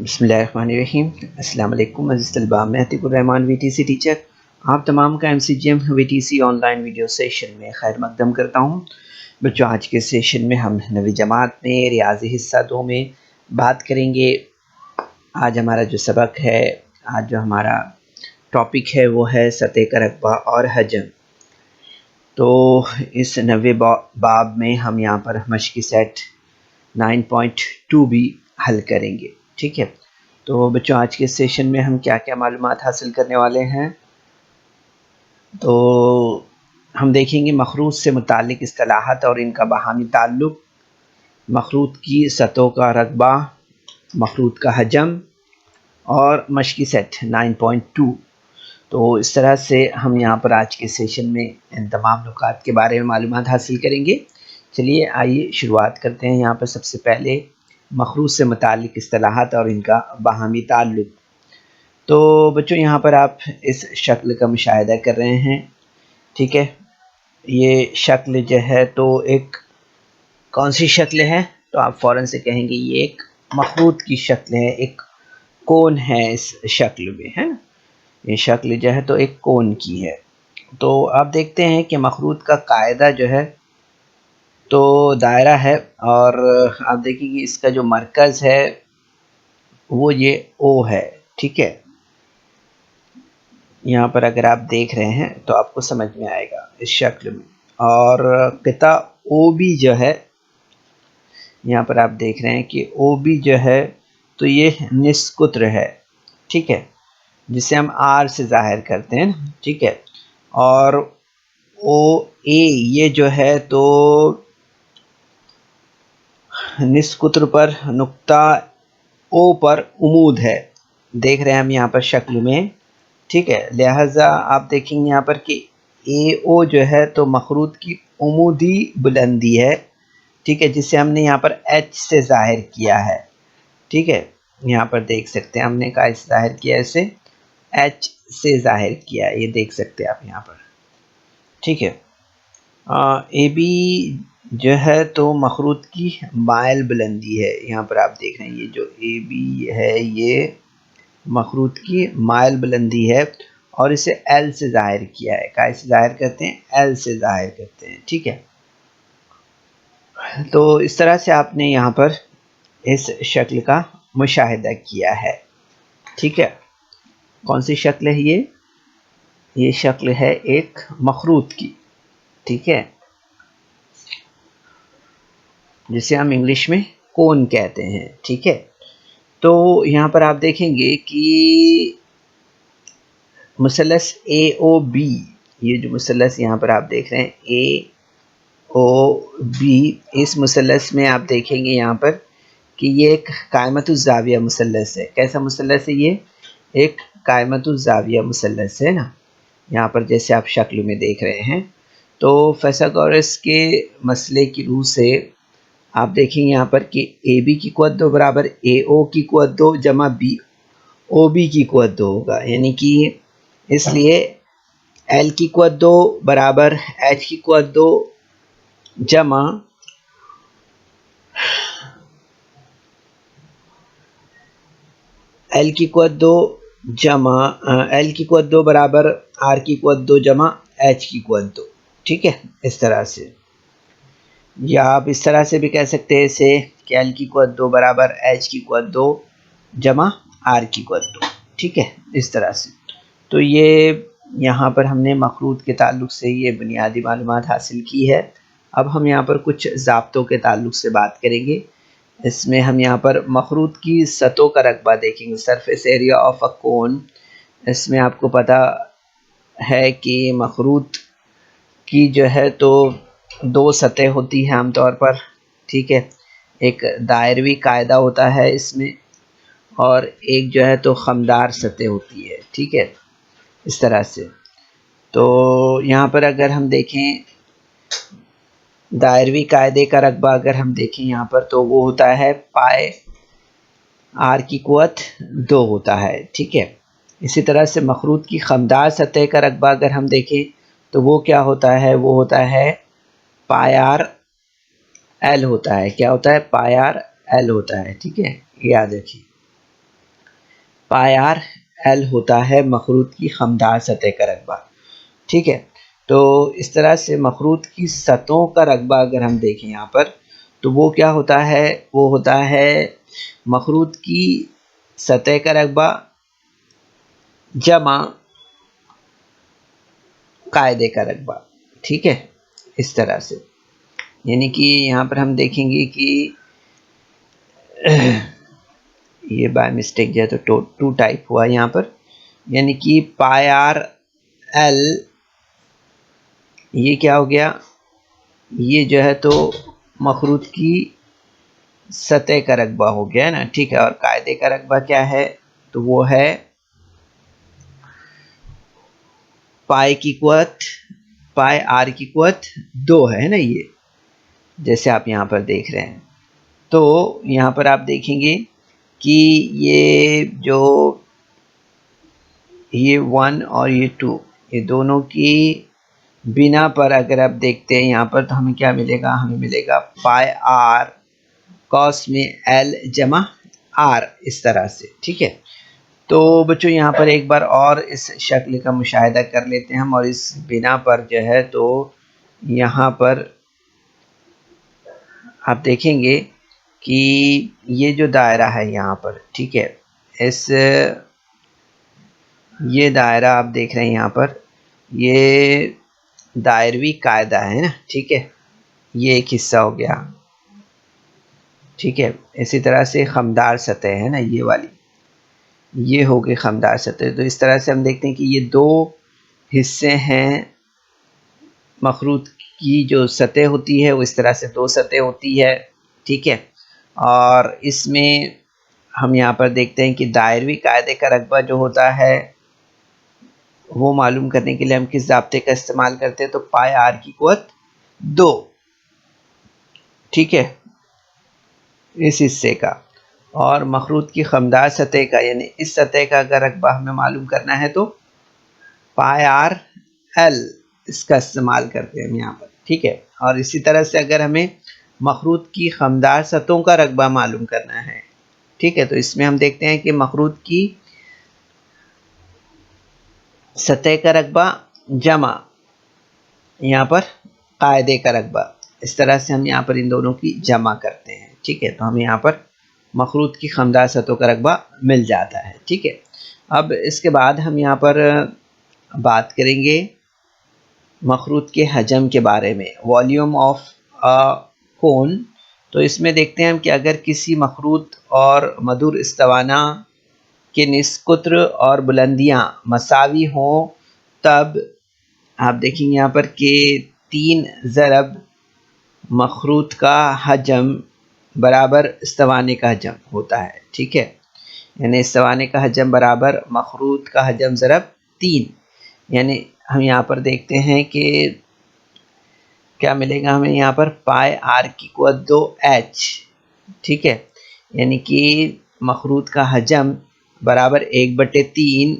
बिस्मिल्लाहिर्रहमानिर्रहीम। अस्सलाम वालेकुम अज़ीज़ तलबा, मैं अतीकुर्रहमान वीटीसी टीचर आप तमाम का MCGM VTC online video session में खैर मकदम करता हूँ। बच्चों, आज के सेशन में हम नवी जमात में रियाज़ी हिस्सा 2 में बात करेंगे। आज हमारा जो सबक है, आज जो हमारा टॉपिक है वो है सतह का रकबा और हजम। तो इस नवे बाब में हम यहाँ पर मश्की सेट 9.2 भी हल करेंगे। ठीक है, तो बच्चों आज के सेशन में हम क्या क्या मालूमात हासिल करने वाले हैं, तो हम देखेंगे मखरूत से मुतालिक इस्तिलाहात और इनका बाहमी ताल्लुक़, मखरूत की सतहों का रकबा, मखरूत का हजम और मश्की सेट 9.2। तो इस तरह से हम यहाँ पर आज के सेशन में इन तमाम नुकात के बारे में मालूमात हासिल करेंगे। चलिए आइए शुरुआत करते हैं। यहाँ पर सबसे पहले मखरूत से मुतालिक इस्तिलाहात और इनका बाहमी ताल्लुक़। तो बच्चों यहाँ पर आप इस शक्ल का मुशाहिदा कर रहे हैं। ठीक है, ये शक्ल जो है तो एक कौन सी शक्ल है, तो आप फ़ौरन से कहेंगे ये एक मखरूत की शक्ल है, एक कोन है इस शक्ल में, है ना। ये शक्ल जो है तो एक कोन की है। तो आप देखते हैं कि मखरूत का कायदा जो है तो दायरा है, और आप देखिए इसका जो मरकज़ है वो ये ओ है। ठीक है, यहाँ पर अगर आप देख रहे हैं तो आपको समझ में आएगा इस शक्ल में। और क़िता ओ बी जो है, यहाँ पर आप देख रहे हैं कि ओ बी जो है तो ये निस्कुत्र है। ठीक है, जिसे हम आर से ज़ाहिर करते हैं ना। ठीक है, और ओ ए ये जो है तो निस्कुत्र पर नुक्ता ओ पर उमूद है, देख रहे हैं हम यहाँ पर शक्ल में। ठीक है, लिहाजा आप देखेंगे यहाँ पर कि ए ओ जो है तो मखरूत की उमूदी बुलंदी है। ठीक है, जिसे हमने यहाँ पर एच से ज़ाहिर किया है। ठीक है, यहाँ पर देख सकते हैं हमने कहा इसे ज़ाहिर किया, इसे एच से ज़ाहिर किया, ये देख सकते हैं आप यहाँ पर। ठीक है, ए बी जो है तो मखरूत की माइल बुलंदी है। यहाँ पर आप देख रहे हैं ये जो ए बी है ये मखरूत की माइल बुलंदी है, और इसे एल से ज़ाहिर किया है। का इसे ज़ाहिर करते हैं, एल से ज़ाहिर करते हैं। ठीक है, तो इस तरह से आपने यहाँ पर इस शक्ल का मुशाहिदा किया है। ठीक है, कौन सी शक्ल है ये शक्ल है एक मखरूत की। ठीक है, जिसे हम इंग्लिश में कोन कहते हैं। ठीक है, तो यहाँ पर आप देखेंगे कि मुसल्लस ए ओ बी, ये जो मुसल्लस यहाँ पर आप देख रहे हैं ए ओ बी, इस मुसल्लस में आप देखेंगे यहाँ पर कि ये एक कायमतुज़्ज़ाविया मुसल्लस है। कैसा मुसल्लस है ये? एक कायमतुज़्ज़ाविया मुसल्लस है ना। यहाँ पर जैसे आप शक्ल में देख रहे हैं, तो फाइथागोरस के मसले की रूह से आप देखेंगे यहाँ पर कि ए बी की क़ुव्वत 2 बराबर ए ओ की क़ुव्वत 2 जमा बी ओ बी की क़ुव्वत 2 होगा। यानी कि इसलिए एल की क़ुव्वत 2 बराबर एच की क़ुव्वत 2 जमा एल की क़ुव्वत 2 जमा एल की क़ुव्वत 2 बराबर आर की क़ुव्वत 2 जमा एच की क़ुव्वत 2। ठीक है, इस तरह से, या आप इस तरह से भी कह सकते हैं इसे कि एल की क़ुव्वत 2 बराबर एच की क़ुव्वत 2 जमा आर की क़ुव्वत 2। ठीक है, इस तरह से। तो ये यहाँ पर हमने मखरूत के ताल्लुक़ से ये बुनियादी मालूमात हासिल की है। अब हम यहाँ पर कुछ ज़ाब्तों के ताल्लुक़ से बात करेंगे। इसमें हम यहाँ पर मखरूत की सतहों का रकबा देखेंगे, सरफेस एरिया ऑफ अ कोन। इसमें आपको पता है कि मखरूत की जो है तो 2 सतह होती हैं आमतौर पर। ठीक है, एक दायरवी कायदा होता है इसमें, और एक जो है तो खमदार सतह होती है। ठीक है, इस तरह से। तो यहाँ पर अगर हम देखें दायरवी कायदे का रकबा अगर हम देखें यहाँ पर, तो वो होता है पाए आर की क़ुव्वत 2 होता है। ठीक है, इसी तरह से मखरूत की खमदार सतह का रकबा अगर हम देखें तो वो क्या होता है, वो होता है पाई आर एल होता है। क्या होता है? पाई आर एल होता है। ठीक है, याद रखिए। पाई आर एल होता है मखरूत की खमदार सतह का रकबा। ठीक है, तो इस तरह से मखरूत की सतहों का रकबा अगर हम देखें यहाँ पर, तो वो क्या होता है, वो होता है मखरूत की सतह का रकबा जमा कायदे का रकबा। ठीक है, इस तरह से, यानी कि यहाँ पर हम देखेंगे कि ये बाय मिस्टेक जो है तो टू टाइप हुआ यहाँ पर, यानी कि पाई आर एल, ये क्या हो गया, ये जो है तो मखरूत की सतह का रकबा हो गया ना। ठीक है, और कायदे का रकबा क्या है, तो वो है पाई की कुवत, पाई आर की कुवत 2 है ना, ये जैसे आप यहाँ पर देख रहे हैं। तो यहाँ पर आप देखेंगे कि ये 1 और ये 2, ये दोनों की बिना पर अगर आप देखते हैं यहाँ पर, तो हमें क्या मिलेगा, हमें मिलेगा पाई आर कॉस में एल जमा आर, इस तरह से। ठीक है, तो बच्चों यहाँ पर एक बार और इस शक्ल का मुशाहिदा कर लेते हैं हम, और इस बिना पर जो है तो यहाँ पर आप देखेंगे कि ये जो दायरा है यहाँ पर, ठीक है, इस ये दायरा आप देख रहे हैं यहाँ पर, ये दायरवी कायदा है ना। ठीक है, ये एक हिस्सा हो गया। ठीक है, इसी तरह से खमदार सतह है ना, ये वाली, ये हो गई खमदार सतह। तो इस तरह से हम देखते हैं कि ये 2 हिस्से हैं, मखरूत की जो सतह होती है वो इस तरह से 2 सतह होती है। ठीक है, और इसमें हम यहाँ पर देखते हैं कि दायरवी कायदे का रकबा जो होता है वो मालूम करने के लिए हम किस ज़ाब्ते का इस्तेमाल करते हैं, तो पाई आर की कुवत 2। ठीक है, इस हिस्से का, और मखरूत की खमदार सतह का, यानी इस सतह का अगर रकबा हमें मालूम करना है तो पाई आर एल, इसका इस्तेमाल करते हैं हम यहाँ पर। ठीक है, और इसी तरह से अगर हमें मखरूत की खमदार सतहों का रकबा मालूम करना है, ठीक है, तो इसमें हम देखते हैं कि मखरूत की सतह का रकबा जमा यहाँ पर कायदे का रकबा, इस तरह से हम यहाँ पर इन दोनों की जमा करते हैं। ठीक है, तो हमें यहाँ पर मखरूत की खमदार सतहों का रकबा मिल जाता है। ठीक है, अब इसके बाद हम यहाँ पर बात करेंगे मखरूत के हजम के बारे में, वॉल्यूम ऑफ कोन। तो इसमें देखते हैं हम कि अगर किसी मखरूत और मधुर इस्तवाना के निस्कुत्र और बुलंदियाँ मसावी हों, तब आप देखेंगे यहाँ पर कि 3 ज़रब मखरूत का हजम बराबर इस्तवाने का हजम होता है। ठीक है, यानी इस्तवाने का हजम बराबर मखरूत का हजम ज़रब 3, यानी हम यहाँ पर देखते हैं कि क्या मिलेगा हमें यहाँ पर, पाई आर की कुवत 2h। ठीक है, यानी कि मखरूत का हजम बराबर 1/3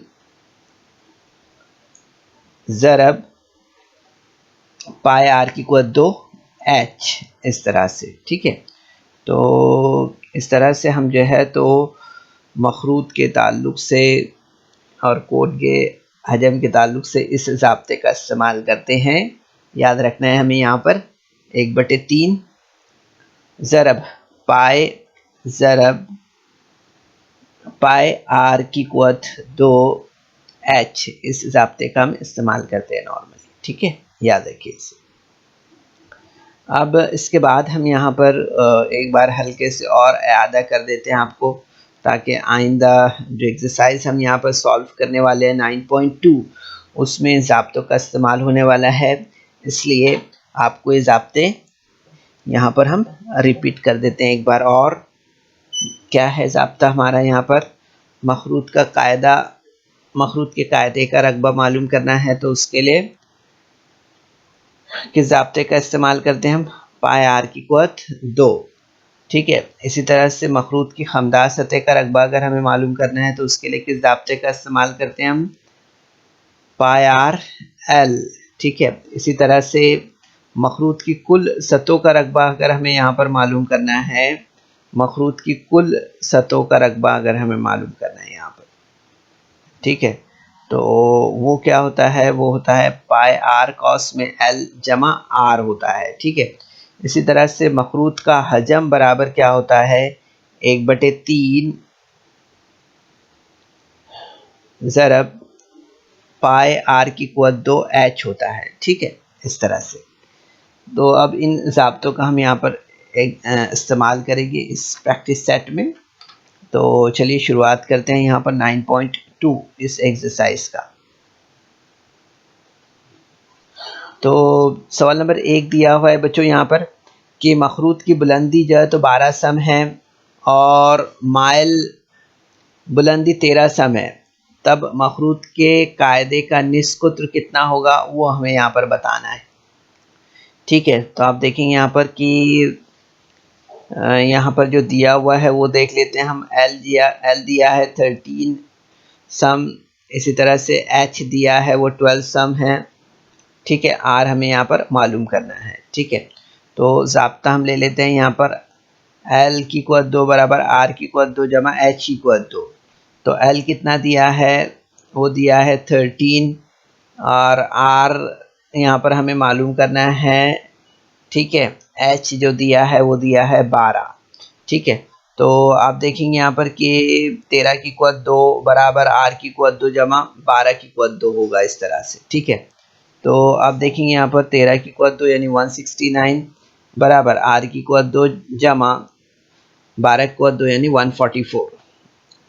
ज़रब पाई आर की कुवत 2h, इस तरह से। ठीक है, तो इस तरह से हम जो है तो मखरूत के ताल्लुक़ से और कोड के हजम के ताल्लुक़ से इस ज़ाब्ते का इस्तेमाल करते हैं। याद रखना है हमें यहाँ पर 1/3 ज़रब पाई ज़रब पाई आर की कुवत 2h, इस ज़ाब्ते का हम इस्तेमाल करते हैं नॉर्मली। ठीक है, याद रखिए इसे। अब इसके बाद हम यहाँ पर एक बार हल्के से और इआदा कर देते हैं आपको, ताकि आइंदा जो एक्सरसाइज हम यहाँ पर सॉल्व करने वाले हैं 9.2, उसमें ज़ाब्तों का इस्तेमाल होने वाला है, इसलिए आपको ये ज़ाब्ते यहाँ पर हम रिपीट कर देते हैं एक बार और। क्या है ज़ाब्ता हमारा यहाँ पर, मखरूत का कायदा, मखरूत के कायदे का रकबा मालूम करना है, तो उसके लिए किस ज़ाब्ते का इस्तेमाल करते हैं हम, पाई आर की कुवत 2। ठीक है, इसी तरह से मखरूत की खमदार सतह का रकबा अगर हमें मालूम करना है, तो उसके लिए किस ज़ाब्ते का इस्तेमाल करते हैं हम, पाई आर एल। ठीक है, इसी तरह से मखरूत की कुल सतहों का रकबा अगर हमें यहाँ पर मालूम करना है, मखरूत की कुल सतहों का रकबा अगर हमें मालूम करना है यहाँ पर, ठीक है। तो वो क्या होता है, वो होता है पाई आर कॉस में एल जमा आर होता है, ठीक है। इसी तरह से मखरूत का हजम बराबर क्या होता है, 1/3 ज़रब पाई आर की कुव्वत 2h होता है, ठीक है, इस तरह से। तो अब इन ज़ाब्तों का हम यहाँ पर एक इस्तेमाल करेंगे इस प्रैक्टिस सेट में। तो चलिए शुरुआत करते हैं यहाँ पर 9.2 इस एक्सरसाइज का। तो सवाल नंबर 1 दिया हुआ है बच्चों यहाँ पर कि मखरूत की बुलंदी जो है तो 12 सम है और माइल बुलंदी 13 सम है, तब मखरूत के कायदे का निस्कुत्र कितना होगा वो हमें यहाँ पर बताना है, ठीक है। तो आप देखेंगे यहाँ पर कि यहाँ पर जो दिया हुआ है वो देख लेते हैं हम। एल दिया है 13 सम, इसी तरह से एच दिया है वो 12 सम है, ठीक है। आर हमें यहाँ पर मालूम करना है, ठीक है। तो ज़ाब्ता हम ले लेते हैं यहाँ पर, एल की कुव्वत 2 बराबर आर की कुव्वत 2 जमा एच की कुव्वत 2। तो एल कितना दिया है, वो दिया है 13 और आर यहाँ पर हमें मालूम करना है, ठीक है। एच जो दिया है वो दिया है 12, ठीक है। तो आप देखेंगे यहाँ पर कि 13 की कुव्वत 2 बराबर आर की कुव्वत 2 जमा 12 की कुव्वत 2 होगा, इस तरह से, ठीक है। तो आप देखेंगे यहाँ पर 13 की कुव्वत 2 यानी 169 बराबर आर की कुव्वत 2 जमा 12 की कुव्वत 2 यानी 144,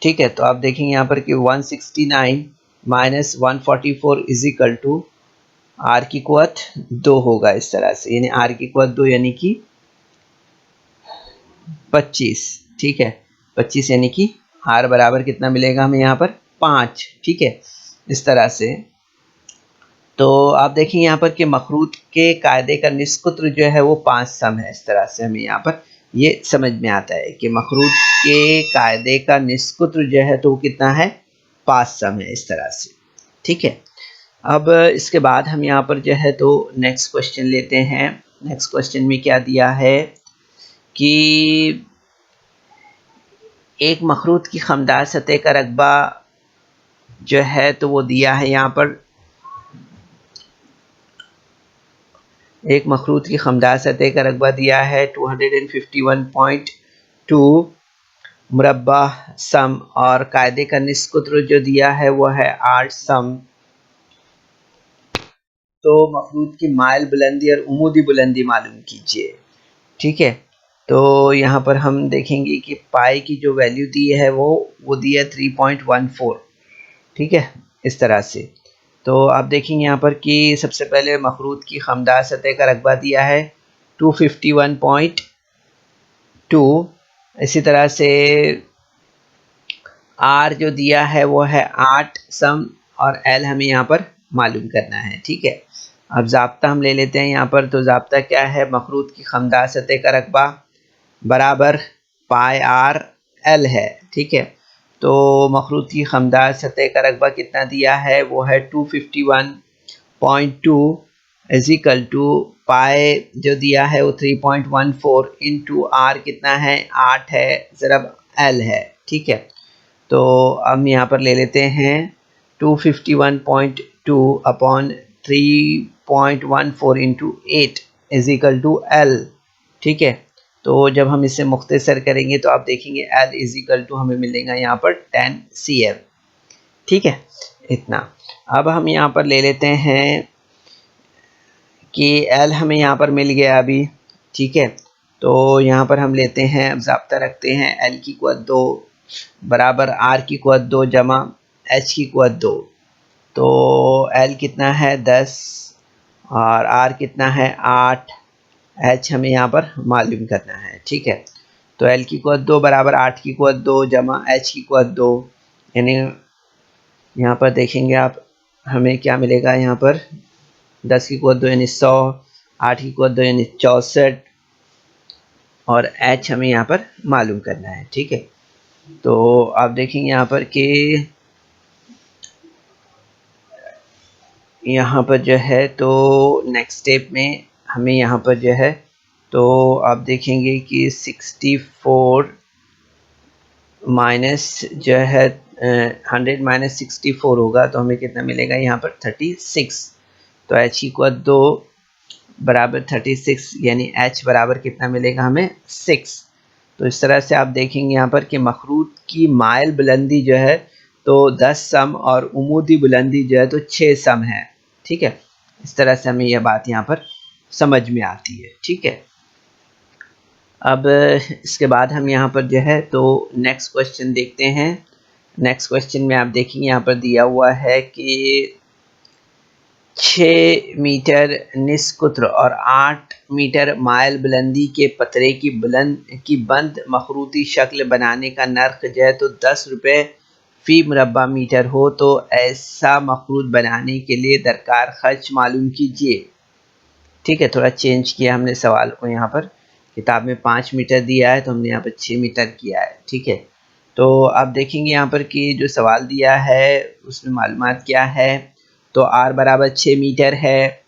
ठीक है। तो आप देखेंगे यहाँ पर कि 169 minus 144 is equal to r की कुव्वत 2 होगा, इस तरह से, यानी आर की कुव्वत 2 यानी कि 25, ठीक है। 25 यानी कि आर बराबर कितना मिलेगा हमें यहाँ पर 5, ठीक है, इस तरह से। तो आप देखेंगे यहाँ पर कि मखरूत के कायदे का निस्कुत्र जो है वो 5 सम है, इस तरह से हमें यहाँ पर ये समझ में आता है कि मखरूत के कायदे का निस्कुत्र जो है तो वो कितना है, 5 सम है, इस तरह से, ठीक है। अब इसके बाद हम यहाँ पर जो है तो नेक्स्ट क्वेश्चन लेते हैं। नेक्स्ट क्वेश्चन में क्या दिया है कि एक मखरूत की खमदार सतह का रकबा जो है तो वो दिया है यहाँ पर, एक मखरूत की खमदार सतह का रकबा दिया है 251.2 मुरब्बा सम और कायदे का निस्कुत्र जो दिया है वो है 8 सम। तो मखरूत की माइल बुलंदी और उमूदी बुलंदी मालूम कीजिए, ठीक है। तो यहाँ पर हम देखेंगे कि पाई की जो वैल्यू दी है वो दी है 3.14, ठीक है, इस तरह से। तो आप देखेंगे यहाँ पर कि सबसे पहले मखरूत की खमदार सतह का रकबा दिया है 251.2, इसी तरह से आर जो दिया है वो है 8 सम और एल हमें यहाँ पर मालूम करना है, ठीक है। अब ज़ाब्ता हम ले लेते हैं यहाँ पर। तो ज़ाब्ता क्या है, मखरूत की खमदार सतह का रकबा बराबर पाई आर एल है, ठीक है। तो मखरूत की खमदार सतह का रकबा कितना दिया है, वो है 251.2 इज इक्वल टू पाई जो दिया है वो 3.14 इंटू आर कितना है 8 है ज़रब एल है, ठीक है। तो हम यहाँ पर ले लेते हैं 251.2 upon 3.14 into 8 is equal to l, ठीक है। तो जब हम इसे मुख्तसर करेंगे तो आप देखेंगे एल इज इक्वल टू हमें मिलेगा यहाँ पर 10 cm, ठीक है, इतना। अब हम यहाँ पर ले लेते हैं कि एल हमें यहाँ पर मिल गया अभी, ठीक है। तो यहाँ पर हम लेते हैं, अब ज़ाब्ता रखते हैं, एल की कुव्वत 2 बराबर आर की कुव्वत 2 जमा एच की कुव्वत 2। तो एल कितना है 10 और आर कितना है 8, एच हमें यहाँ पर मालूम करना है, ठीक है। तो एल की कुव्वत 2 बराबर 8 की कुव्वत 2 जमा एच की कुव्वत 2, यानी यहाँ पर देखेंगे आप हमें क्या मिलेगा, यहाँ पर 10 की कुव्वत 2 यानी 100, 8 की कुव्वत 2 यानी 64 और एच हमें यहाँ पर मालूम करना है, ठीक है। तो आप देखेंगे यहाँ पर कि यहाँ पर जो है तो नेक्स्ट स्टेप में हमें यहाँ पर जो है तो आप देखेंगे कि 64 माइनस जो है 100 माइनस 64 होगा तो हमें कितना मिलेगा यहाँ पर 36। तो h इक्वल 2 बराबर 36 यानी h बराबर कितना मिलेगा हमें 6। तो इस तरह से आप देखेंगे यहाँ पर कि मखरूत की माइल बुलंदी जो है तो 10 सम और उमूदी बुलंदी जो है तो 6 सम है। ठीक है, इस तरह से हमें यह बात यहाँ पर समझ में आती है। ठीक है, अब इसके बाद हम यहाँ पर जो है तो नेक्स्ट क्वेश्चन देखते हैं। नेक्स्ट क्वेश्चन में आप देखेंगे यहाँ पर दिया हुआ है कि 6 मीटर निस्कुत्र और 8 मीटर माइल बुलंदी के पतरे की बंद मखरूती शक्ल बनाने का नर्ख जो है तो 10 रुपये फ़ी मुरबा मीटर हो तो ऐसा मखरूत बनाने के लिए दरकार खर्च मालूम कीजिए। ठीक है, थोड़ा चेंज किया हमने सवाल को। यहाँ पर किताब में 5 मीटर दिया है तो हमने यहाँ पर 6 मीटर किया है। ठीक है, तो आप देखेंगे यहाँ पर कि जो सवाल दिया है उसमें मालूमात क्या है। तो r बराबर 6 मीटर है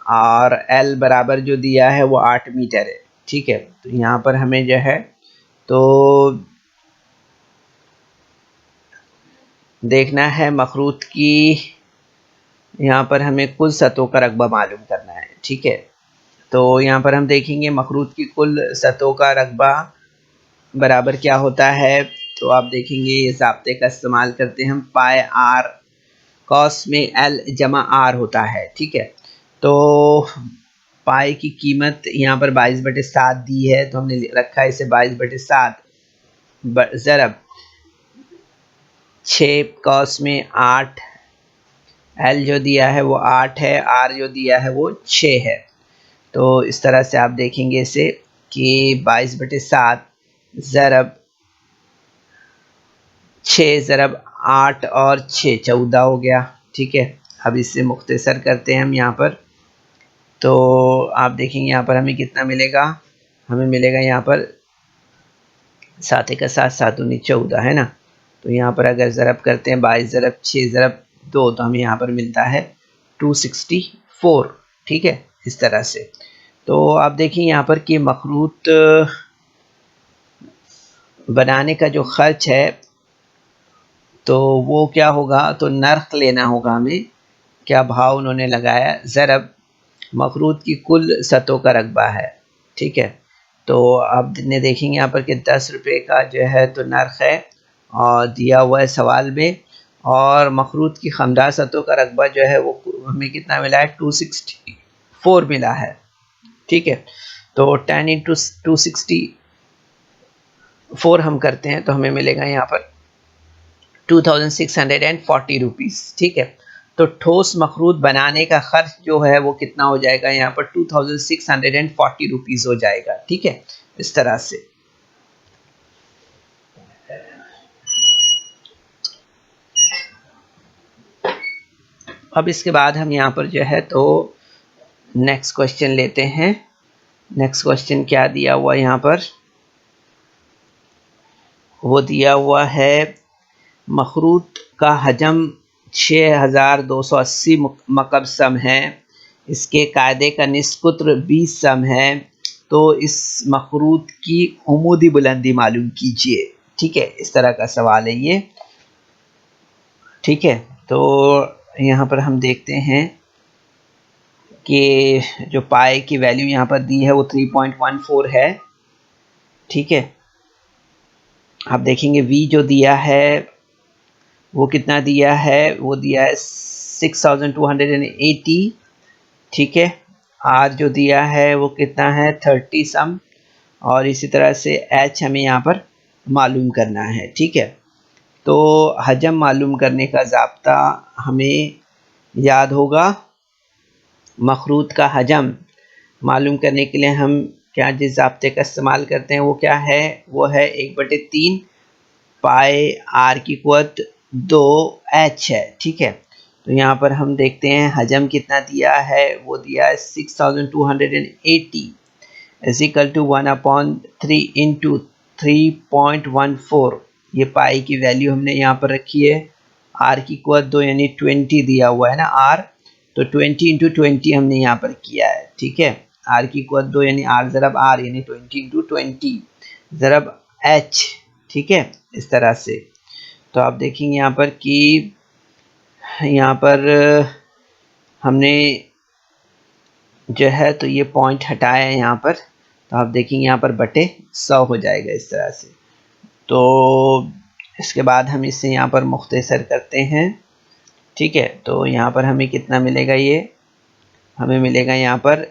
और l बराबर जो दिया है वो 8 मीटर है। ठीक है, तो यहाँ पर हमें जो है तो देखना है मखरूत की, यहाँ पर हमें कुल सतहों का रकबा मालूम करना है। ठीक है, तो यहाँ पर हम देखेंगे मखरूत की कुल सतहों का रकबा बराबर क्या होता है। तो आप देखेंगे ये ज़ाब्ते का इस्तेमाल करते हैं हम, पाई r कॉस में l जमा r होता है। ठीक है, तो पाई की कीमत यहाँ पर 22/7 दी है तो हमने रखा है इसे 22/7 ज़रब 6 कॉस में 8, l जो दिया है वो 8 है, r जो दिया है वो 6 है। तो इस तरह से आप देखेंगे इसे कि 22/7 ज़रब 6 ज़रब 8 और 6 14 हो गया। ठीक है, अब इससे मुख्तसर करते हैं हम यहाँ पर। तो आप देखेंगे यहाँ पर हमें कितना मिलेगा, हमें मिलेगा यहाँ पर 7 का 7 7 19 14 है ना। तो यहाँ पर अगर ज़रब करते हैं 22 ज़रब 6 ज़रब 2 तो हमें यहाँ पर मिलता है 264। ठीक है, इस तरह से। तो आप देखिए यहाँ पर कि मखरूत बनाने का जो ख़र्च है तो वो क्या होगा, तो नर्ख लेना होगा हमें, क्या भाव उन्होंने लगाया, ज़रब मखरूत की कुल सतहों का रकबा है। ठीक है, तो आप ने देखेंगे यहाँ पर कि 10 रुपये का जो है तो नर्ख है और दिया हुआ है सवाल में, और मखरूत की खमदार सतहों का रकबा जो है वो हमें कितना मिला है 264 मिला है। ठीक है, तो 10 इंटू 264 हम करते हैं तो हमें मिलेगा यहाँ पर 2640 रुपीज़। ठीक है, तो ठोस मखरूत बनाने का खर्च जो है वो कितना हो जाएगा, यहाँ पर 2640 रुपीज़ हो जाएगा। ठीक है, इस तरह से। अब इसके बाद हम यहाँ पर जो है तो नेक्स्ट क्वेश्चन लेते हैं। नेक्स्ट क्वेश्चन क्या दिया हुआ यहाँ पर, वो दिया हुआ है मखरूत का हजम 6280 मकब सम है, इसके कायदे का निस्कुत्र 20 सम है, तो इस मखरूत की उमूदी बुलंदी मालूम कीजिए। ठीक है, इस तरह का सवाल है ये। ठीक है, तो यहाँ पर हम देखते हैं कि जो पाई की वैल्यू यहाँ पर दी है वो 3.14 है। ठीक है, आप देखेंगे v जो दिया है वो कितना दिया है, वो दिया है 6280। ठीक है, r जो दिया है वो कितना है 30 सम, और इसी तरह से h हमें यहाँ पर मालूम करना है। ठीक है, तो हजम मालूम करने का ज़ाब्ता हमें याद होगा। मखरूत का हजम मालूम करने के लिए हम क्या जिस ज़ाब्ते का इस्तेमाल करते हैं वो क्या है, वो है 1/3 पाई r की कुव्वत 2h है। ठीक है, तो यहाँ पर हम देखते हैं हजम कितना दिया है, वो दिया है 6280 इज इक्वल टू 1/3 इंटू 3.14। ये पाई की वैल्यू हमने यहाँ पर रखी है, r की कुव्वत 2 यानी 20 दिया हुआ है ना r, तो 20 इंटू 20 हमने यहाँ पर किया है। ठीक है, r की कुव्वत 2 यानी r ज़रब r यानी 20 इंटू 20 ज़रब h। ठीक है, इस तरह से। तो आप देखेंगे यहाँ पर कि यहाँ पर हमने जो है तो ये पॉइंट हटाया है यहाँ पर, तो आप देखेंगे यहाँ पर बटे 100 हो जाएगा इस तरह से। तो इसके बाद हम इसे यहाँ पर मुख्तसर करते हैं, ठीक है। तो यहाँ पर हमें कितना मिलेगा, ये हमें मिलेगा यहाँ पर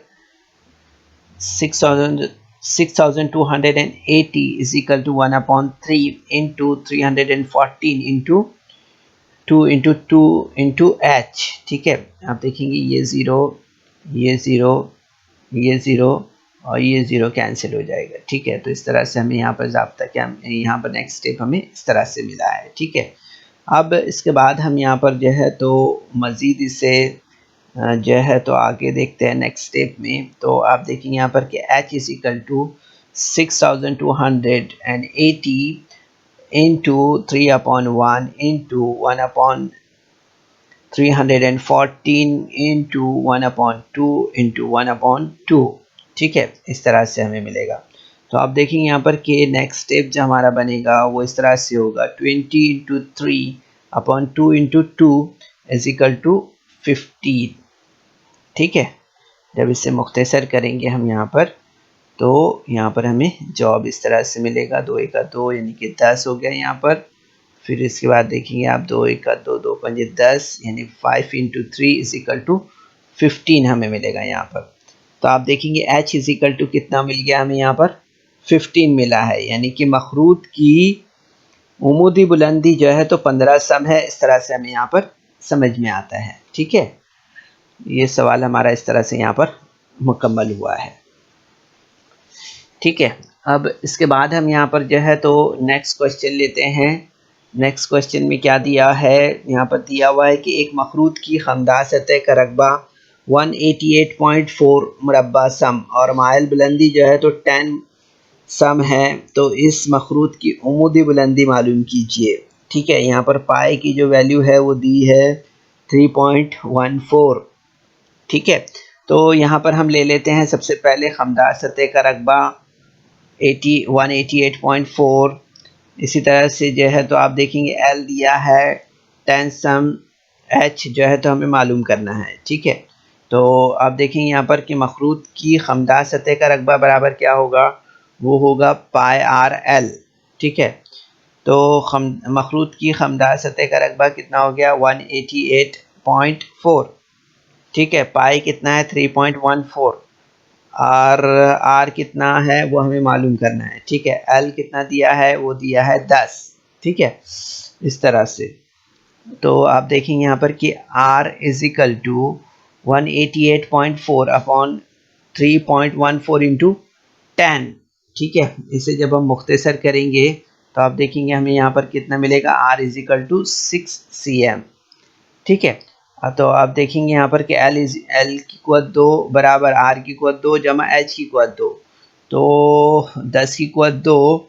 6280 is equal to 1/3 into 314 into 2 into 2 into h, ठीक है। आप देखेंगे ये ज़ीरो, ये ज़ीरो, ये ज़ीरो और ये ज़ीरो कैंसिल हो जाएगा, ठीक है। तो इस तरह से हमें यहाँ पर ज़ाब्ता क्या, यहाँ पर नेक्स्ट स्टेप हमें इस तरह से मिला है, ठीक है। अब इसके बाद हम यहाँ पर जो है तो मज़ीद इसे जो है तो आगे देखते हैं नेक्स्ट स्टेप में। तो आप देखेंगे यहाँ पर कि h is equal to 6280 into 3/1 into 1/314 into 1/2 into 1/2, ठीक है। इस तरह से हमें मिलेगा। तो आप देखेंगे यहाँ पर कि नेक्स्ट स्टेप जो हमारा बनेगा वो इस तरह से होगा 20 into 3/2 into 2 is equal to 15, ठीक है। जब इसे मुख्तसर करेंगे हम यहाँ पर, तो यहाँ पर हमें जवाब इस तरह से मिलेगा, 2 1 2 यानी कि 10 हो गया यहाँ पर। फिर इसके बाद देखेंगे आप 2 1 2 2 5 10 यानी 5 इंटू 3 इज इक्वल टू 15 हमें मिलेगा यहाँ पर। तो आप देखेंगे h इज इक्वल टू कितना मिल गया हमें यहाँ पर, 15 मिला है, यानी कि मखरूत की उमूदी बुलंदी जो है तो 15 सम है। इस तरह से हमें यहाँ पर समझ में आता है, ठीक है। ये सवाल हमारा इस तरह से यहाँ पर मुकम्मल हुआ है, ठीक है। अब इसके बाद हम यहाँ पर जो है तो नेक्स्ट क्वेश्चन लेते हैं। नेक्स्ट क्वेश्चन में क्या दिया है, यहाँ पर दिया हुआ है कि एक मखरूत की खमदा सतह का रकबा 188.4 मुरब्बा सम और माइल बुलंदी जो है तो 10 सम है, तो इस मखरूत की उमूदी बुलंदी मालूम कीजिए, ठीक है। यहाँ पर पाए की जो वैल्यू है वो दी है 3.14, ठीक है। तो यहाँ पर हम ले लेते हैं सबसे पहले खमदा सतह का रकबा 188.4। इसी तरह से जो है तो आप देखेंगे एल दिया है 10 सम, एच जो है तो हमें मालूम करना है, ठीक है। तो आप देखेंगे यहाँ पर कि मखरूत की खमदा सतह का रकबा बराबर क्या होगा, वो होगा पाई आर एल, ठीक है। तो मखरूत की खमदा सतह का रकबा कितना हो गया 188.4, ठीक है। पाई कितना है 3.14 और आर कितना है वो हमें मालूम करना है, ठीक है। एल कितना दिया है, वो दिया है 10, ठीक है। इस तरह से तो आप देखेंगे यहाँ पर कि r is equal to 188.4 upon 3.14 into 10, ठीक है। इसे जब हम मुख्तसर करेंगे तो आप देखेंगे हमें यहाँ पर कितना मिलेगा, r is equal to 6 cm, ठीक है। तो आप देखेंगे यहाँ पर कि एल की कुव्वत 2 बराबर आर की कुव्वत 2 जमा एच की कुव्वत 2, तो 10 की कुव्वत 2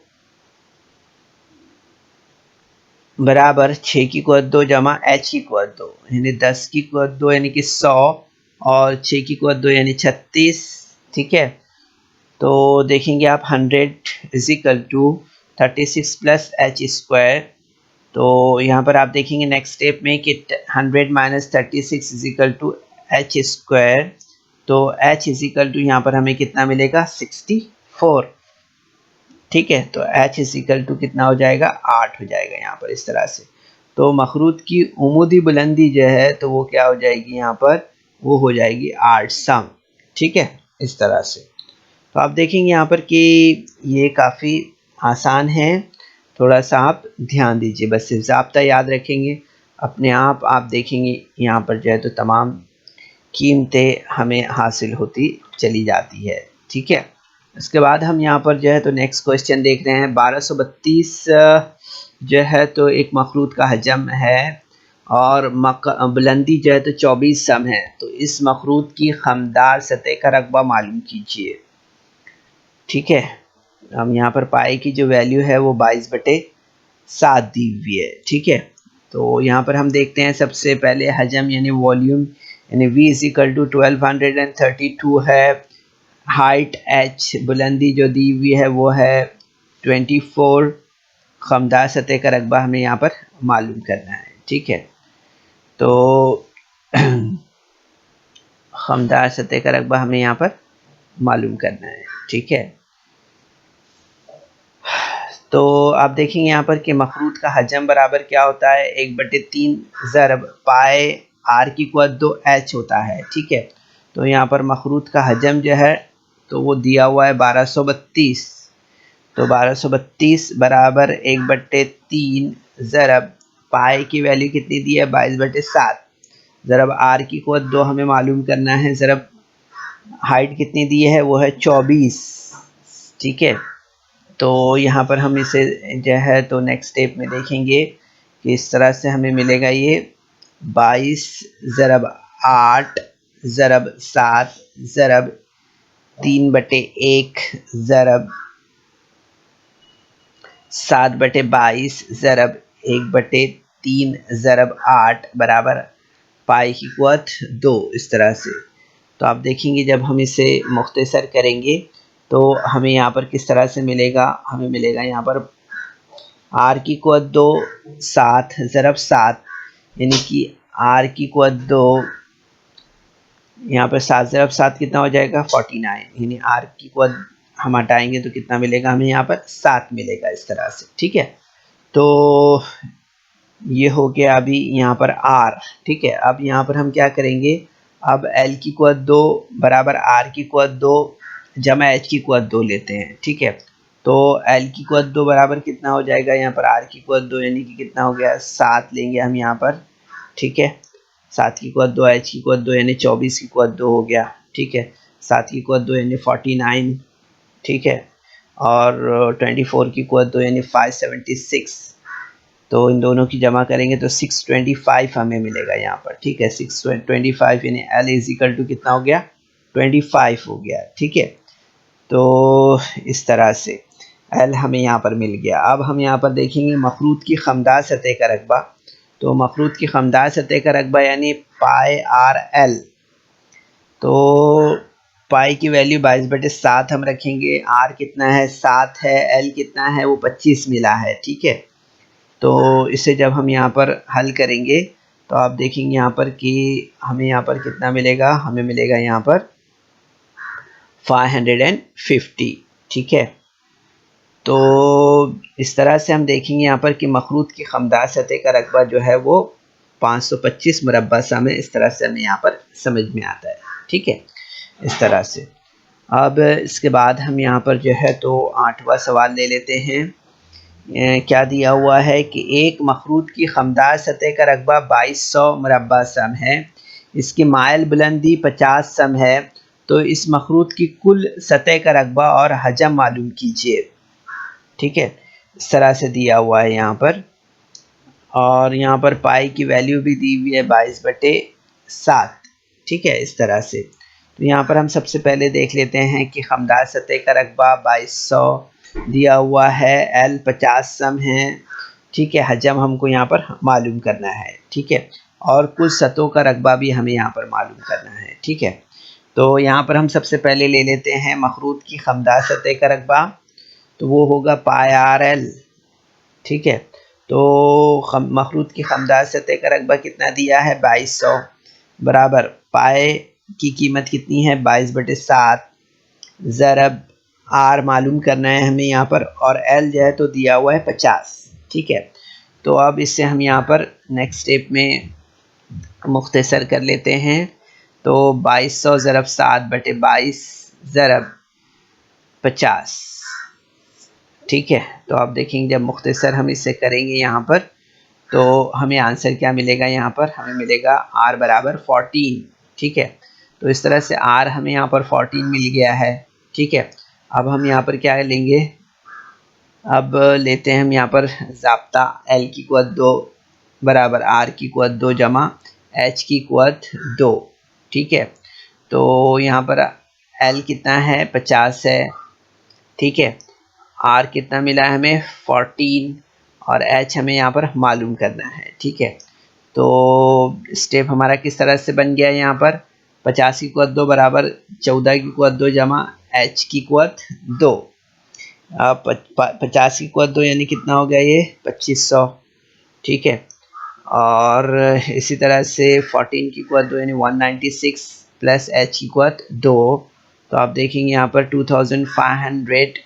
बराबर 6 की कुव्वत 2 जमा एच की कुव्वत 2, यानी 10 की कुव्वत 2 यानी कि 100 और 6 की कुव्वत 2 यानी 36, ठीक है। तो देखेंगे आप 100 is equal to 36 plus h square. तो यहाँ पर आप देखेंगे नेक्स्ट स्टेप में कि 100 minus 36 is equal to h square. तो एच इज इक्वल टू यहाँ पर हमें कितना मिलेगा 64, ठीक है। तो एच इज इक्वल टू कितना हो जाएगा 8 हो जाएगा यहाँ पर इस तरह से। तो मखरूत की उमूदी बुलंदी जो है तो वो क्या हो जाएगी यहाँ पर, वो हो जाएगी 8 सम, ठीक है। इस तरह से तो आप देखेंगे यहाँ पर कि ये काफ़ी आसान है, थोड़ा सा आप ध्यान दीजिए, बस सिर्फ ज़ाब्ता याद रखेंगे, अपने आप देखेंगे यहाँ पर जो है तो तमाम कीमतें हमें हासिल होती चली जाती है, ठीक है। इसके बाद हम यहाँ पर जो है तो नेक्स्ट क्वेश्चन देख रहे हैं। 1232 जो है तो एक मखरूत का हजम है और बुलंदी जो है तो 24 सम है, तो इस मखरूत की खमदार सतह का रकबा मालूम कीजिए, ठीक है। हम यहाँ पर पाए की जो वैल्यू है वो 22/7 दी हुई है, ठीक है। तो यहाँ पर हम देखते हैं सबसे पहले हजम यानी वॉल्यूम यानी v इज इक्वल टू 1232 है, हाइट h बुलंदी जो दी हुई है वो है 24, खमदार सतह का रकबा हमें यहाँ पर मालूम करना है। ठीक है, तो खमदार सतह का रकबा हमें यहाँ पर मालूम करना है। ठीक है, तो आप देखेंगे यहाँ पर कि मखरूत का हजम बराबर क्या होता है, 1/3 ज़रब पाए आर की क़ुव्वत 2h होता है। ठीक है, तो यहाँ पर मखरूत का हजम जो है तो वो दिया हुआ है 1232, तो 1232 बराबर 1/3 ज़रब पाए की वैल्यू कितनी दी है 22/7 ज़रब आर की क़ुव्वत 2 हमें मालूम करना है, ज़रब हाइट कितनी दी है वो है 24। ठीक है, तो यहाँ पर हम इसे जो है तो नेक्स्ट स्टेप में देखेंगे कि इस तरह से हमें मिलेगा ये 22 ज़रब 8 ज़रब 7 ज़रब 3/1 ज़रब 7/22 ज़रब 1/3 ज़रब 8 बराबर पाई की क़ुव्वत 2। इस तरह से तो आप देखेंगे जब हम इसे मुख्तसर करेंगे तो हमें यहाँ पर किस तरह से मिलेगा, हमें मिलेगा यहाँ पर आर की क़ुव्वत 2 7 ज़रब 7 यानी कि आर की क़ुव्वत 2 यहाँ पर 7 ज़रब 7 कितना हो जाएगा 49, यानी आर की क़ुव्वत हम हटाएंगे तो कितना मिलेगा हमें यहाँ पर 7 मिलेगा इस तरह से। ठीक है, तो ये हो गया अभी यहाँ पर आर। ठीक है, अब यहाँ पर हम क्या करेंगे, अब एल की क़ुव्वत 2 बराबर आर की क़ुव्वत 2 जमा एच की क़ुव्वत 2 लेते हैं। ठीक है, तो एल की क़ुव्वत 2 बराबर कितना हो जाएगा यहाँ पर आर की क़ुव्वत 2 यानी कि कितना हो गया 7 लेंगे हम यहाँ पर। ठीक है, 7 की क़ुव्वत 2 एच की क़ुव्वत 2 यानी 24 की क़ुव्वत 2 हो गया। ठीक है, 7 की क़ुव्वत 2 यानी 49। ठीक है, और 24 की क़ुव्वत 2 यानी 576, तो इन दोनों की जमा करेंगे तो 625 हमें मिलेगा यहाँ पर। ठीक है, 625 यानी एल इज इक्वल टू कितना हो गया 25 हो गया। ठीक है, तो इस तरह से एल हमें यहाँ पर मिल गया। अब हम यहाँ पर देखेंगे मखरूत की खमदार सतह का रकबा, तो मखरूत की खमदार सतह का रकबा यानी पाई आर एल, तो पाई की वैल्यू 22/7 हम रखेंगे, आर कितना है 7 है, एल कितना है वो 25 मिला है। ठीक है, तो इसे जब हम यहाँ पर हल करेंगे तो आप देखेंगे यहाँ पर कि हमें यहाँ पर कितना मिलेगा, हमें मिलेगा यहाँ पर 550। ठीक है, तो इस तरह से हम देखेंगे यहाँ पर कि मखरूत की खमदार सतह का रकबा जो है वो 525 मुरब्बा समय, इस तरह से हमें यहाँ पर समझ में आता है। ठीक है, इस तरह से। अब इसके बाद हम यहाँ पर जो है तो 8वां सवाल ले लेते हैं। क्या दिया हुआ है कि एक मखरूत की खमदार सतह का रकबा 2200 मुरब्बा सम है, इसकी माइल बुलंदी 50 सम है, तो इस मखरूत की कुल सतह का रकबा और हजम मालूम कीजिए। ठीक है, इस तरह से दिया हुआ है यहाँ पर, और यहाँ पर पाई की वैल्यू भी दी हुई है 22/7। ठीक है, इस तरह से। तो यहाँ पर हम सबसे पहले देख लेते हैं कि खमदार सतह का रकबा 2200 दिया हुआ है, एल 50 सम है। ठीक है, हजम हमको यहाँ पर मालूम करना है। ठीक है, और कुछ सतहों का रकबा भी हमें यहाँ पर मालूम करना है। ठीक है, तो यहाँ पर हम सबसे पहले ले लेते हैं मखरूत की खमदार सतह का रकबा, तो वो होगा पाई आर एल। ठीक है, तो मखरूत की खमदार सतह का रकबा कितना दिया है 2200 बराबर पाई की कीमत कितनी है 22/7 ज़रब आर मालूम करना है हमें यहाँ पर, और एल जो है तो दिया हुआ है 50। ठीक है, तो अब इससे हम यहाँ पर नेक्स्ट स्टेप में मुख्तसर कर लेते हैं, तो 2200 ज़रब 7/22 ज़रब 50। ठीक है, तो आप देखेंगे जब मुख्तसर हम इसे करेंगे यहाँ पर तो हमें आंसर क्या मिलेगा, यहाँ पर हमें मिलेगा r बराबर 14। ठीक है, तो इस तरह से r हमें यहाँ पर 14 मिल गया है। ठीक है, अब हम यहाँ पर क्या लेंगे, अब लेते हैं हम यहाँ पर ज़ाब्ता l की क़ुव्वत 2 बराबर r की क़ुव्वत 2 जमा h की क़ुव्वत 2। ठीक है, तो यहाँ पर l कितना है 50 है। ठीक है, r कितना मिला है हमें 14, और h हमें यहाँ पर मालूम करना है। ठीक है, तो स्टेप हमारा किस तरह से बन गया है, यहाँ पर 50 की क़ुव्वत 2 बराबर 14 की क़ुव्वत 2 जमा h की क़ुव्वत 2। 50 की कुवत 2 यानी कितना हो गया ये 2500, ठीक है। और इसी तरह से 14 की कुवत 2 यानी 196 प्लस एच की कुवत 2, तो आप देखेंगे यहाँ पर 2500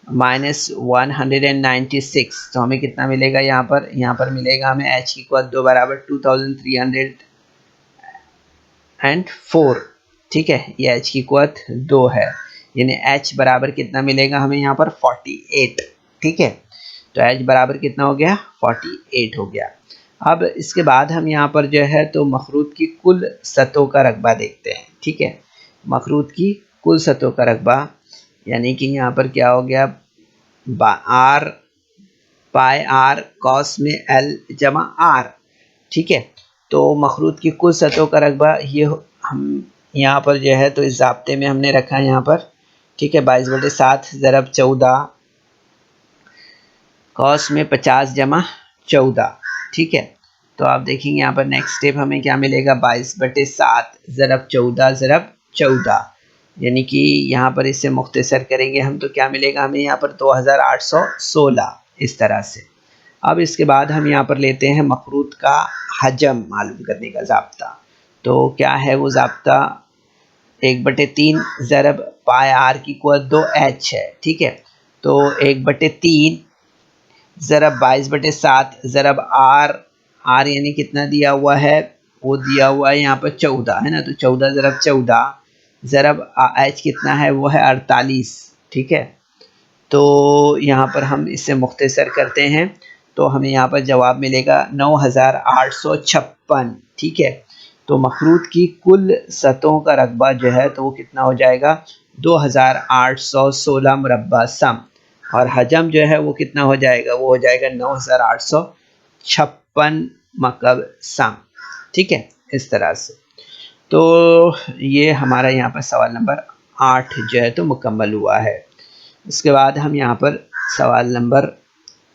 माइनस 196, तो हमें कितना मिलेगा यहाँ पर मिलेगा हमें एच की कुवत 2 बराबर 2304, ठीक है। ये एच की कुवत 2 है, यानी एच बराबर कितना मिलेगा हमें यहाँ पर 48, ठीक है। तो एच बराबर कितना हो गया 48 हो गया। अब इसके बाद हम यहाँ पर जो है तो मखरूत की कुल सतहों का रकबा देखते हैं, ठीक है। मखरूत की कुल सतहों का रकबा यानी कि यहाँ पर क्या हो गया आर पाई आर कॉस में एल जमा आर, ठीक है। तो मखरूत की कुल सतहों का रकबा ये हम यहाँ पर जो है तो इस ज़ाब्ते में हमने रखा है यहाँ पर, ठीक है। 22/7 ज़रब 14 कॉस में 50 जमा 14, ठीक है। तो आप देखेंगे यहाँ पर नेक्स्ट स्टेप हमें क्या मिलेगा 22/7 ज़रब 14 ज़रब 14, यानी कि यहाँ पर इसे मुख्तसर करेंगे हम तो क्या मिलेगा हमें यहाँ पर 2816 इस तरह से। अब इसके बाद हम यहाँ पर लेते हैं मखरूत का हजम मालूम करने का ज़ाब्ता। तो क्या है वो ज़ाब्ता 1/3 ज़रब पाई आर की कुवत 2 एच है, ठीक है। तो 1/3 ज़रब 22/7 ज़रब आर, आर यानी कितना दिया हुआ है वो दिया हुआ है यहाँ पर 14 है ना, तो 14 ज़रब 14 ज़रब एच कितना है वो है 48, ठीक है। तो यहाँ पर हम इसे मुख्तसर करते हैं तो हमें यहाँ पर जवाब मिलेगा 9856, ठीक है। तो मखरूत की कुल सतहों का रकबा जो है तो वो कितना हो जाएगा 2816 मुरब्बा सम, और हजम जो है वो कितना हो जाएगा वो हो जाएगा 9856 मकब सम, ठीक है। इस तरह से तो ये हमारा यहाँ पर सवाल नंबर 8 जो है तो मुकम्मल हुआ है। इसके बाद हम यहाँ पर सवाल नंबर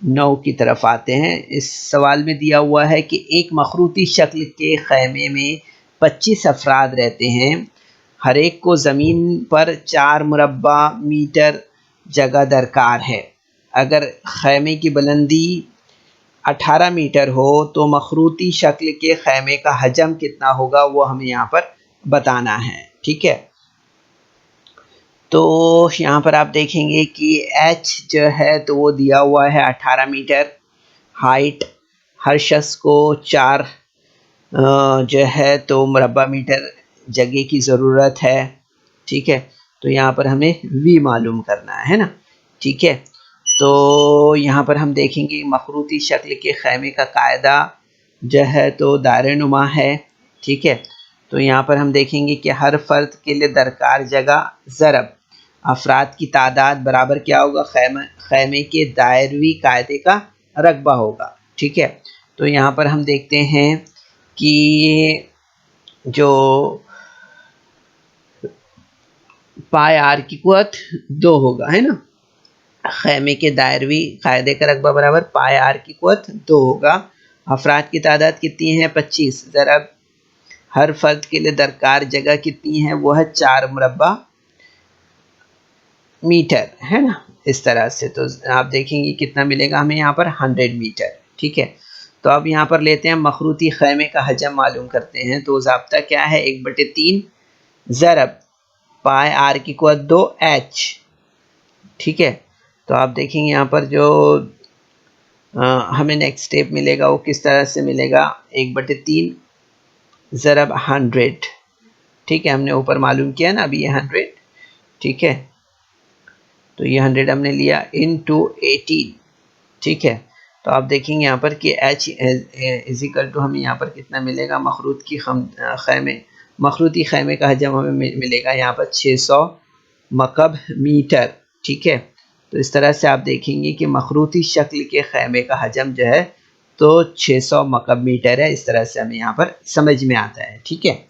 9 की तरफ आते हैं। इस सवाल में दिया हुआ है कि एक मखरूती शक्ल के खैमे में 25 अफराद रहते हैं, हर एक को ज़मीन पर 4 मुरब्बा मीटर जगह दरकार है। अगर खैमे की बुलंदी 18 मीटर हो तो मखरूती शक्ल के खैमे का हजम कितना होगा वो हमें यहाँ पर बताना है, ठीक है। तो यहाँ पर आप देखेंगे कि एच जो है तो वो दिया हुआ है 18 मीटर, हाइट हर शख्स को 4 जो है तो मुरब्बा मीटर जगह की ज़रूरत है, ठीक है। तो यहाँ पर हमें वी मालूम करना है ना, ठीक है। तो यहाँ पर हम देखेंगे मखरूती शक्ल के खैमे का कायदा जो है तो दायरे-नुमा है, ठीक है। तो यहाँ पर हम देखेंगे कि हर फ़र्द के लिए दरकार जगह ज़रब अफराद की तादाद बराबर क्या होगा खैमे के दायरवी कायदे का रकबा होगा, ठीक है। तो यहाँ पर हम देखते हैं कि जो पाई आर की कुवत 2 होगा है ना, खैमे के दायरवी कायदे का रकबा बराबर पाई आर की कुवत 2 होगा। अफराद की तादाद कितनी है 25 ज़रब हर फर्द के लिए दरकार जगह कितनी है वो है 4 मुरब्बा मीटर है ना, इस तरह से। तो आप देखेंगे कितना मिलेगा हमें यहाँ पर 100 मीटर, ठीक है। तो अब यहाँ पर लेते हैं मखरूती खैमे का हजम मालूम करते हैं। तो ज़ाब्ता क्या है 1/3 ज़रब पाई आर की कुवत 2 एच, ठीक है। तो आप देखेंगे यहाँ पर जो हमें नेक्स्ट स्टेप मिलेगा वो किस तरह से मिलेगा 1/3 ज़रब 100, ठीक है। हमने ऊपर मालूम किया ना अभी ये 100, ठीक है। तो ये 100 हमने लिया इनटू 18, ठीक है। तो आप देखेंगे यहाँ पर कि एच इज़िकल टू हमें यहाँ पर कितना मिलेगा मखरूती खैमे का हजम हमें मिलेगा यहाँ पर 600 मकब मीटर, ठीक है। तो इस तरह से आप देखेंगे कि मखरूती शक्ल के खैमे का हजम जो है तो 600 मकब मीटर है, इस तरह से हमें यहाँ पर समझ में आता है, ठीक है।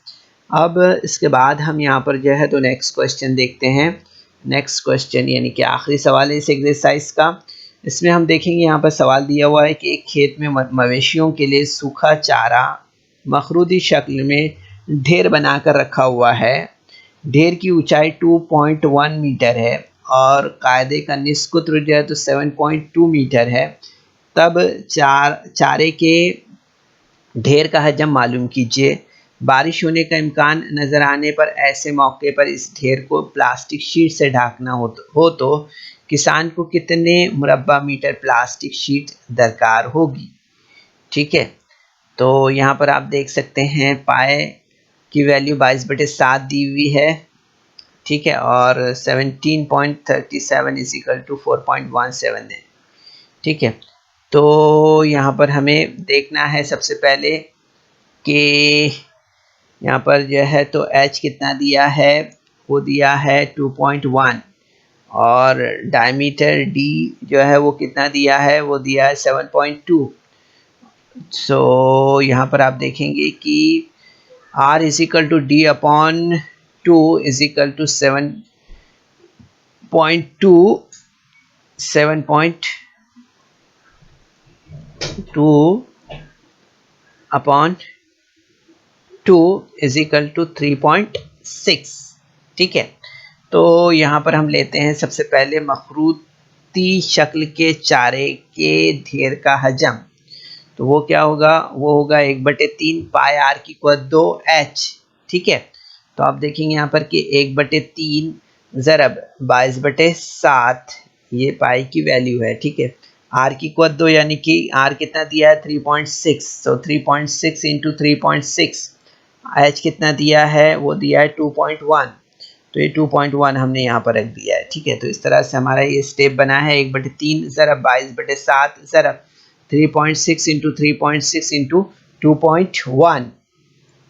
अब इसके बाद हम यहाँ पर जो है तो नेक्स्ट क्वेश्चन देखते हैं। नेक्स्ट क्वेश्चन यानी कि आखिरी सवाल है इस एक्सरसाइज का। इसमें हम देखेंगे यहाँ पर सवाल दिया हुआ है कि एक खेत में मवेशियों के लिए सूखा चारा मखरूती शक्ल में ढेर बनाकर रखा हुआ है। ढेर की ऊंचाई 2.1 मीटर है और कायदे का निस्फ कुत्र जो है तो 7.2 मीटर है, तब चारे के ढेर का हजम मालूम कीजिए। बारिश होने का इम्कान नज़र आने पर ऐसे मौके पर इस ढेर को प्लास्टिक शीट से ढकना हो तो किसान को कितने मुरब्बा मीटर प्लास्टिक शीट दरकार होगी। ठीक है, तो यहाँ पर आप देख सकते हैं पाए की वैल्यू 22/7 दी हुई है। ठीक है, और 17.37 इज इक्वल टू 4.17 है। ठीक है, तो यहाँ पर हमें देखना है सबसे पहले कि यहाँ पर जो है तो h कितना दिया है, वो दिया है 2.1 और डायमीटर d जो है वो कितना दिया है, वो दिया है 7.2। सो यहाँ पर आप देखेंगे कि r is equal to d upon 2 is equal to 7.2 upon 2 is equal to 3.6। ठीक है, तो यहाँ पर हम लेते हैं सबसे पहले मखरूती शक्ल के चारे के ढेर का हजम। तो वो क्या होगा, वो होगा 1/3 पाई आर की कुव्वत 2h। ठीक है, तो आप देखेंगे यहाँ पर कि 1/3 ज़रब 22/7 ये पाई की वैल्यू है। ठीक है, आर की कुव्वत 2 यानी कि आर कितना दिया है 3.6, तो 3.6 इंटू 3.6, एच कितना दिया है, वो दिया है 2.1, तो ये 2.1 हमने यहाँ पर रख दिया है। ठीक है, तो इस तरह से हमारा ये स्टेप बना है 1/3 ज़रब 22/7 ज़रब 3.6 इंटू 3.6 इंटू 2.1।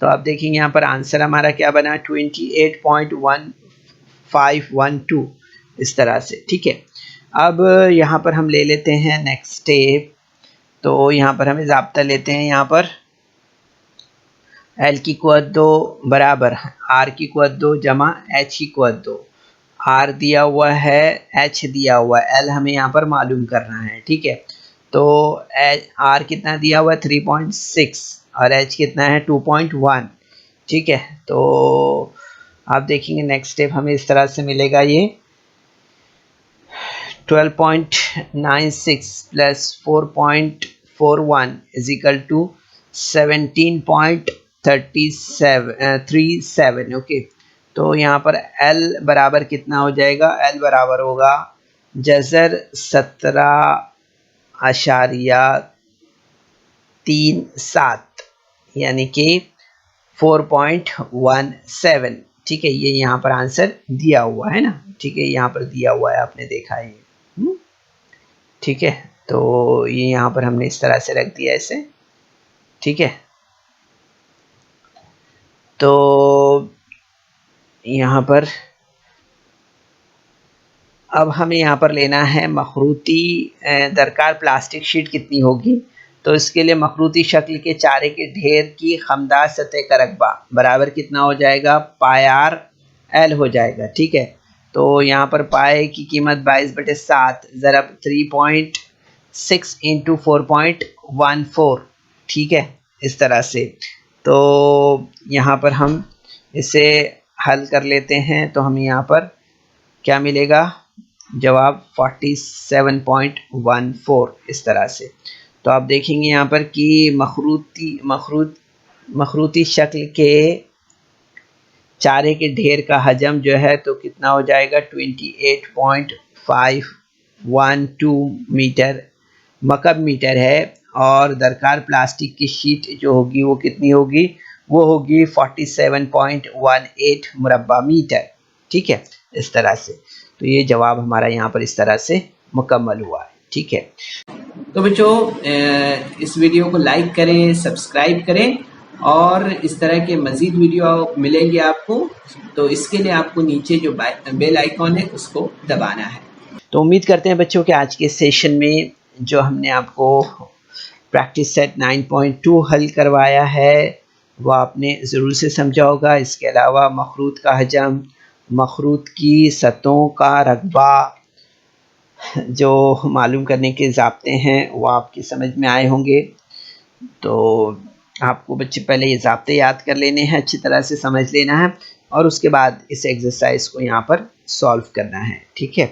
तो आप देखेंगे यहाँ पर आंसर हमारा क्या बना, 28.1512 इस तरह से। ठीक है, अब यहाँ पर हम ले लेते हैं नेक्स्ट स्टेप। तो यहाँ पर हमें ज़ाब्ता लेते हैं, यहाँ पर एल की कुव्वत 2 बराबर आर की कुव्वत 2 जमा एच की कुव्वत 2। आर दिया हुआ है, एच दिया हुआ है, एल हमें यहाँ पर मालूम करना है। ठीक है, तो आर कितना दिया हुआ है 3.6 और एच कितना है 2.1। ठीक है, तो आप देखेंगे नेक्स्ट स्टेप हमें इस तरह से मिलेगा, ये 12.96 plus 4.41 is equal to 17.37। Okay, तो यहाँ पर L बराबर कितना हो जाएगा, L बराबर होगा जज़र 17.37 यानी कि 4.17। ठीक है, ये यहाँ पर आंसर दिया हुआ है ना। ठीक है, यहाँ पर दिया हुआ है, आपने देखा है ये। ठीक है, तो ये यहाँ पर हमने इस तरह से रख दिया इसे। ठीक है, तो यहाँ पर अब हमें यहाँ पर लेना है मखरूती दरकार प्लास्टिक शीट कितनी होगी। तो इसके लिए मखरूती शक्ल के चारे के ढेर की खमदार सतह का रकबा बराबर कितना हो जाएगा, पाई आर एल हो जाएगा। ठीक है, तो यहाँ पर पाए की कीमत 22/7 ज़रब 3.6 इंटू 4.14। ठीक है, इस तरह से। तो यहाँ पर हम इसे हल कर लेते हैं, तो हमें यहाँ पर क्या मिलेगा, जवाब 47.14 इस तरह से। तो आप देखेंगे यहाँ पर कि मखरूती शक्ल के चारे के ढेर का हजम जो है तो कितना हो जाएगा 28.512 मीटर मकब मीटर है, और दरकार प्लास्टिक की शीट जो होगी वो कितनी होगी, वो होगी 47.18 मुरब्बा मीटर। ठीक है, इस तरह से। तो ये जवाब हमारा यहाँ पर इस तरह से मुकम्मल हुआ है। ठीक है, तो बच्चों इस वीडियो को लाइक करें, सब्सक्राइब करें और इस तरह के मज़ीद वीडियो मिलेंगे आपको। तो इसके लिए आपको नीचे जो बेल आइकॉन है उसको दबाना है। तो उम्मीद करते हैं बच्चों कि आज के सेशन में जो हमने आपको प्रैक्टिस सेट 9.2 हल करवाया है वो आपने ज़रूर से समझा होगा। इसके अलावा मखरूत का हजम, मखरूत की सतहों का रकबा जो मालूम करने के ज़ाब्ते हैं वो आपकी समझ में आए होंगे। तो आपको बच्चे पहले ये ज़ाब्ते याद कर लेने हैं, अच्छी तरह से समझ लेना है और उसके बाद इस एक्सरसाइज को यहाँ पर सॉल्व करना है। ठीक है,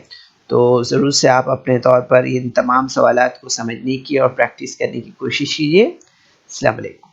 तो ज़रूर से आप अपने तौर पर इन तमाम सवालात को समझने की और प्रैक्टिस करने की कोशिश कीजिए। अस्सलाम वालेकुम।